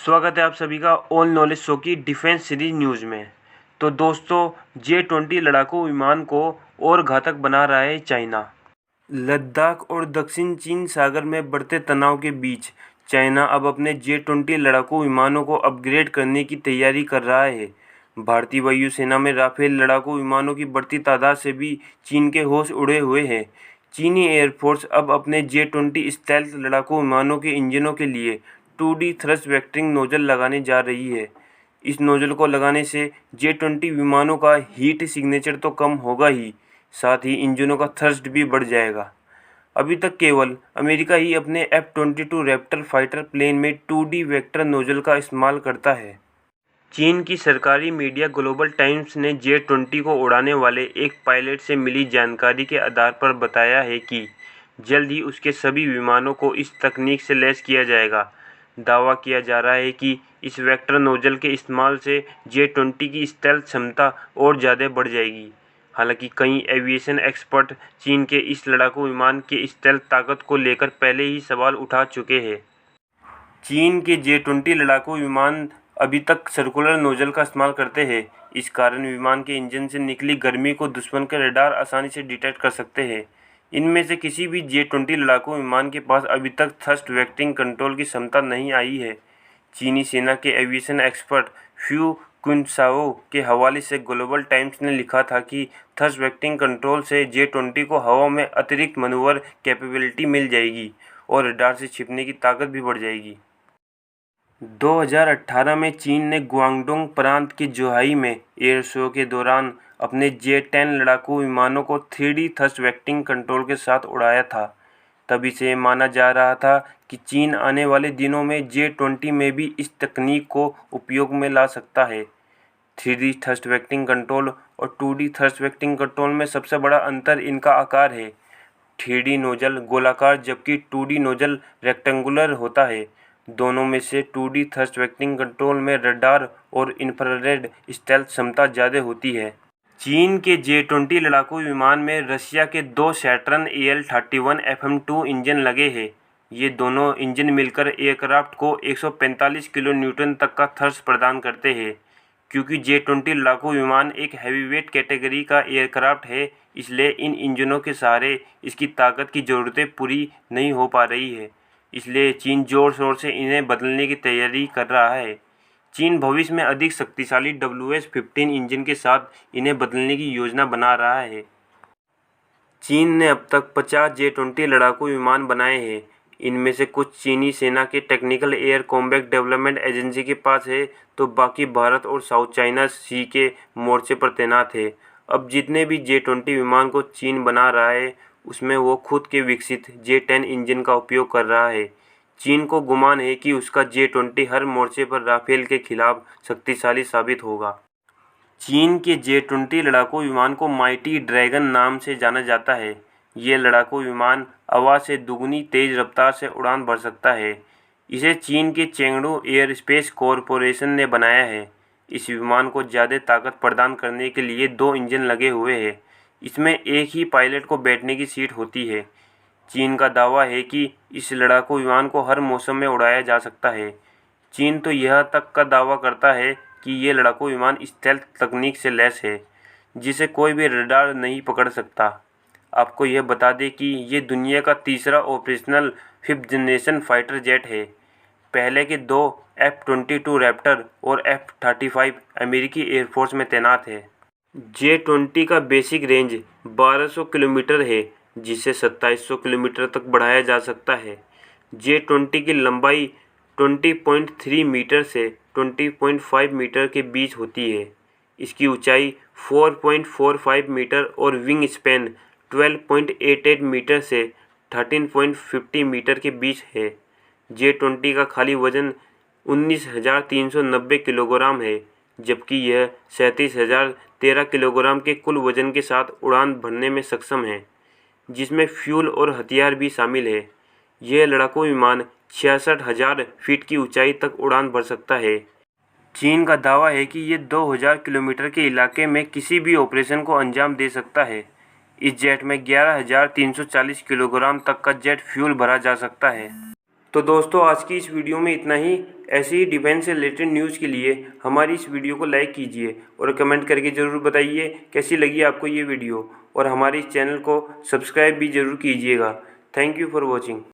स्वागत है आप सभी का ऑल नॉलेज शो की डिफेंस सीरीज न्यूज़ में। तो दोस्तों, J-20 लड़ाकू विमान को और घातक बना रहा है चाइना। लद्दाख और दक्षिण चीन सागर में बढ़ते तनाव के बीच चाइना अब अपने J-20 लड़ाकू विमानों को अपग्रेड करने की तैयारी कर रहा है। भारतीय वायुसेना में राफेल लड़ाकू विमानों की बढ़ती तादाद से भी चीन के होश उड़े हुए हैं। चीनी एयरफोर्स अब अपने J-20 स्टेल्थ लड़ाकू विमानों के इंजनों के लिए 2D थ्रस्ट वेक्टरिंग नोजल लगाने जा रही है। इस नोजल को लगाने से J-20 विमानों का हीट सिग्नेचर तो कम होगा ही, साथ ही इंजनों का थ्रस्ट भी बढ़ जाएगा। अभी तक केवल अमेरिका ही अपने F-22 रैप्टर फाइटर प्लेन में 2D वेक्टर नोजल का इस्तेमाल करता है। चीन की सरकारी मीडिया ग्लोबल टाइम्स ने J-20 को उड़ाने वाले एक पायलट से मिली जानकारी के आधार पर बताया है कि जल्द ही उसके सभी विमानों को इस तकनीक से लैस किया जाएगा। दावा किया जा रहा है कि इस वेक्टर नोजल के इस्तेमाल से J-20 की स्टेल्थ क्षमता और ज़्यादा बढ़ जाएगी। हालांकि कई एविएशन एक्सपर्ट चीन के इस लड़ाकू विमान के स्टेल्थ ताकत को लेकर पहले ही सवाल उठा चुके हैं। चीन के J-20 लड़ाकू विमान अभी तक सर्कुलर नोजल का इस्तेमाल करते हैं। इस कारण विमान के इंजन से निकली गर्मी को दुश्मन के रडार आसानी से डिटेक्ट कर सकते हैं। इनमें से किसी भी J-20 लड़ाकू विमान के पास अभी तक थ्रस्ट वेक्टरिंग कंट्रोल की क्षमता नहीं आई है। चीनी सेना के एविएशन एक्सपर्ट फ्यू कुनसाओ के हवाले से ग्लोबल टाइम्स ने लिखा था कि थ्रस्ट वेक्टरिंग कंट्रोल से J-20 को हवा में अतिरिक्त मनूवर कैपेबिलिटी मिल जाएगी और रडार से छिपने की ताकत भी बढ़ जाएगी। 2018 में चीन ने ग्वांगडोंग प्रांत के जोहाई में एयर शो के दौरान अपने J-10 लड़ाकू विमानों को 3D थ्रस्ट वेक्टरिंग कंट्रोल के साथ उड़ाया था। तभी से माना जा रहा था कि चीन आने वाले दिनों में J-20 में भी इस तकनीक को उपयोग में ला सकता है। 3D थ्रस्ट वेक्टरिंग कंट्रोल और 2D थ्रस्ट वेक्टरिंग कंट्रोल में सबसे बड़ा अंतर इनका आकार है। 3D नोजल गोलाकार जबकि 2D नोजल रेक्टेंगुलर होता है। दोनों में से 2D थ्रस्ट वेक्टरिंग कंट्रोल में रडार और इंफ्रारेड स्टेल्थ क्षमता ज़्यादा होती है। चीन के J-20 लड़ाकू विमान में रशिया के 2 सैटर्न AL-31 FM-2 इंजन लगे हैं। ये दोनों इंजन मिलकर एयरक्राफ्ट को 145 किलो न्यूटन तक का थ्रस्ट प्रदान करते हैं। क्योंकि J-20 लड़ाकू विमान एक हैवीवेट कैटेगरी का एयरक्राफ्ट है, इसलिए इन इंजनों के सहारे इसकी ताकत की ज़रूरतें पूरी नहीं हो पा रही है। इसलिए चीन ज़ोर शोर से इन्हें बदलने की तैयारी कर रहा है। चीन भविष्य में अधिक शक्तिशाली WS-15 इंजन के साथ इन्हें बदलने की योजना बना रहा है। चीन ने अब तक 50 J-20 लड़ाकू विमान बनाए हैं। इनमें से कुछ चीनी सेना के technical air combat development agency के पास है, तो बाकी भारत और साउथ चाइना सी के मोर्चे पर तैनात है। अब जितने भी J-20 विमान को चीन बना रहा है, उसमें वो खुद के विकसित J-10 इंजन का उपयोग कर रहा है। चीन को गुमान है कि उसका J-20 हर मोर्चे पर राफेल के खिलाफ शक्तिशाली साबित होगा। चीन के J-20 लड़ाकू विमान को माइटी ड्रैगन नाम से जाना जाता है। ये लड़ाकू विमान हवा से दुगनी तेज रफ्तार से उड़ान भर सकता है। इसे चीन के चेंगडू एयर स्पेस कॉरपोरेशन ने बनाया है। इस विमान को ज़्यादा ताकत प्रदान करने के लिए 2 इंजन लगे हुए हैं। इसमें एक ही पायलट को बैठने की सीट होती है। चीन का दावा है कि इस लड़ाकू विमान को हर मौसम में उड़ाया जा सकता है। चीन तो यह तक का दावा करता है कि ये लड़ाकू विमान स्टेल्थ तकनीक से लैस है, जिसे कोई भी रडार नहीं पकड़ सकता। आपको यह बता दें कि ये दुनिया का तीसरा operational 5th generation fighter jet है। पहले के 2 F-22 रैप्टर और F-35 अमेरिकी एयरफोर्स में तैनात है। J-20 का बेसिक रेंज 1200 किलोमीटर है, जिसे 2700 किलोमीटर तक बढ़ाया जा सकता है। J-20 की लंबाई 20.3 मीटर से 20.5 मीटर के बीच होती है। इसकी ऊंचाई 4.45 मीटर और विंग स्पैन 12.88 मीटर से 13.50 मीटर के बीच है। J-20 का खाली वजन 19,390 किलोग्राम है, जबकि यह 37,013 किलोग्राम के कुल वजन के साथ उड़ान भरने में सक्षम है, जिसमें फ्यूल और हथियार भी शामिल है। यह लड़ाकू विमान 66,000 फीट की ऊंचाई तक उड़ान भर सकता है। चीन का दावा है कि ये 2000 किलोमीटर के इलाके में किसी भी ऑपरेशन को अंजाम दे सकता है। इस जेट में 11,340 किलोग्राम तक का जेट फ्यूल भरा जा सकता है। तो दोस्तों, आज की इस वीडियो में इतना ही। ऐसे ही डिफेंस से रिलेटेड न्यूज़ के लिए हमारी इस वीडियो को लाइक कीजिए और कमेंट करके ज़रूर बताइए कैसी लगी आपको ये वीडियो, और हमारे इस चैनल को सब्सक्राइब भी ज़रूर कीजिएगा। Thank you for watching.